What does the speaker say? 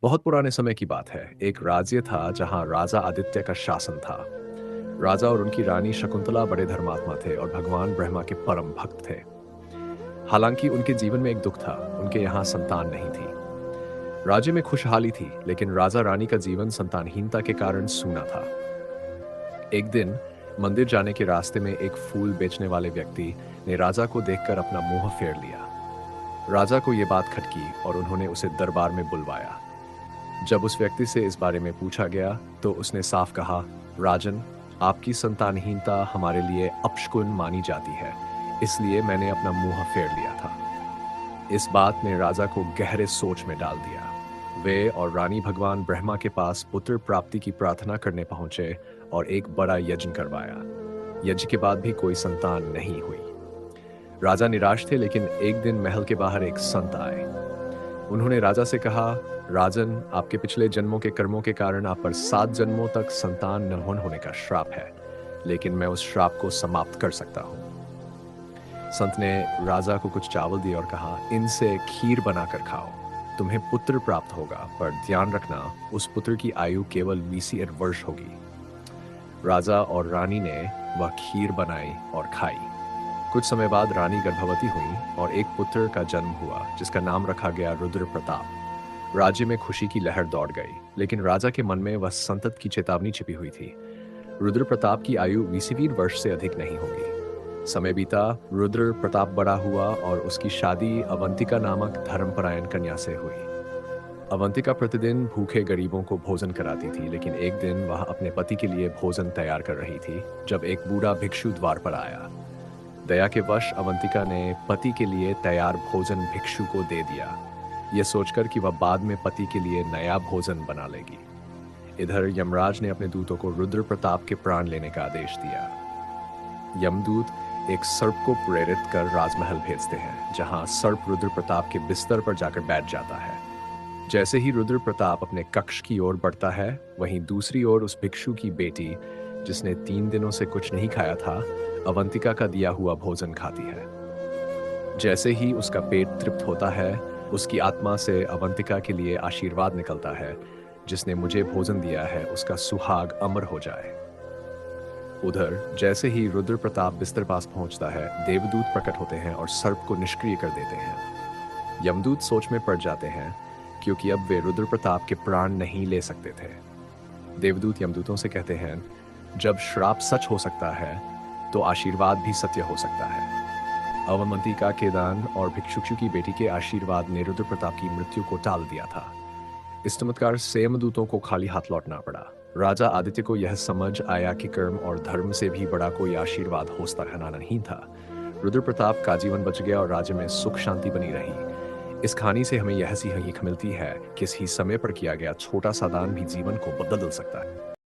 बहुत पुराने समय की बात है। एक राज्य था जहां राजा आदित्य का शासन था। राजा और उनकी रानी शकुंतला बड़े धर्मात्मा थे और भगवान ब्रह्मा के परम भक्त थे। हालांकि उनके जीवन में एक दुख था, उनके यहाँ संतान नहीं थी। राज्य में खुशहाली थी, लेकिन राजा रानी का जीवन संतानहीनता के कारण सूना था। एक दिन मंदिर जाने के रास्ते में एक फूल बेचने वाले व्यक्ति ने राजा को देखकर अपना मुंह फेर लिया। राजा को यह बात खटकी और उन्होंने उसे दरबार में बुलवाया। जब उस व्यक्ति से इस बारे में पूछा गया, तो उसने साफ कहा, राजन, आपकी संतानहीनता हमारे लिए अपशकुन मानी जाती है, इसलिए मैंने अपना मुंह फेर लिया था। इस बात ने राजा को गहरे सोच में डाल दिया। वे और रानी भगवान ब्रह्मा के पास पुत्र प्राप्ति की प्रार्थना करने पहुंचे और एक बड़ा यज्ञ करवाया। यज्ञ के बाद भी कोई संतान नहीं हुई। राजा निराश थे, लेकिन एक दिन महल के बाहर एक संत आए। उन्होंने राजा से कहा, राजन, आपके पिछले जन्मों के कर्मों के कारण आप पर 7 जन्मों तक संतान न होने का श्राप है, लेकिन मैं उस श्राप को समाप्त कर सकता हूँ। संत ने राजा को कुछ चावल दिए और कहा, इनसे खीर बनाकर खाओ, तुम्हें पुत्र प्राप्त होगा, पर ध्यान रखना, उस पुत्र की आयु केवल 20 वर्ष होगी। राजा और रानी ने वह खीर बनाई और खाई। कुछ समय बाद रानी गर्भवती हुई और एक पुत्र का जन्म हुआ, जिसका नाम रखा गया रुद्र प्रताप। राज्य में खुशी की लहर दौड़ गई, लेकिन राजा के मन में वह संतत की चेतावनी छिपी हुई थी। रुद्र प्रताप की आयु 20 वर्ष से अधिक नहीं होगी। समय बीता, रुद्र प्रताप बड़ा हुआ और उसकी शादी अवंतिका नामक धर्मपरायण कन्या से हुई। अवंतिका प्रतिदिन भूखे गरीबों को भोजन कराती थी, लेकिन एक दिन वह अपने पति के लिए भोजन तैयार कर रही थी जब एक बूढ़ा भिक्षु द्वार पर आया। दया के वश अवंतिका ने पति के लिए तैयार भोजन भिक्षु को दे दिया, यह सोचकर कि वह बाद में पति के लिए नया भोजन बना लेगी। इधर यमराज ने अपने दूतों को रुद्र प्रताप के प्राण लेने का आदेश दिया। यमदूत एक सर्प को प्रेरित कर राजमहल भेजते हैं, जहां सर्प रुद्र प्रताप के बिस्तर पर जाकर बैठ जाता है। जैसे ही रुद्र प्रताप अपने कक्ष की ओर बढ़ता है, वहीं दूसरी ओर उस भिक्षु की बेटी, जिसने 3 दिनों से कुछ नहीं खाया था, अवंतिका का दिया हुआ भोजन खाती है। जैसे ही उसका पेट तृप्त होता है, उसकी आत्मा से अवंतिका के लिए आशीर्वाद निकलता है, जिसने मुझे भोजन दिया है उसका सुहाग अमर हो जाए। उधर जैसे ही रुद्र प्रताप बिस्तर पास पहुंचता है, देवदूत प्रकट होते हैं और सर्प को निष्क्रिय कर देते हैं। यमदूत सोच में पड़ जाते हैं, क्योंकि अब वे रुद्र प्रताप के प्राण नहीं ले सकते थे। देवदूत यमदूतों से कहते हैं, जब श्राप सच हो सकता है, तो आशीर्वाद भी सत्य हो सकता है। अवंतिका के दान और भिक्षुक की बेटी के आशीर्वाद ने रुद्र प्रताप की मृत्यु को टाल दिया था। इस चमत्कार से यमदूतों को खाली हाथ लौटना पड़ा। राजा आदित्य को यह समझ आया कि कर्म और धर्म से भी बड़ा कोई आशीर्वाद हो सकता नहीं था। रुद्र प्रताप का जीवन बच गया और राज्य में सुख शांति बनी रही। इस कहानी से हमें यह सीख मिलती है कि सही समय पर किया गया छोटा सा दान भी जीवन को बदल सकता है।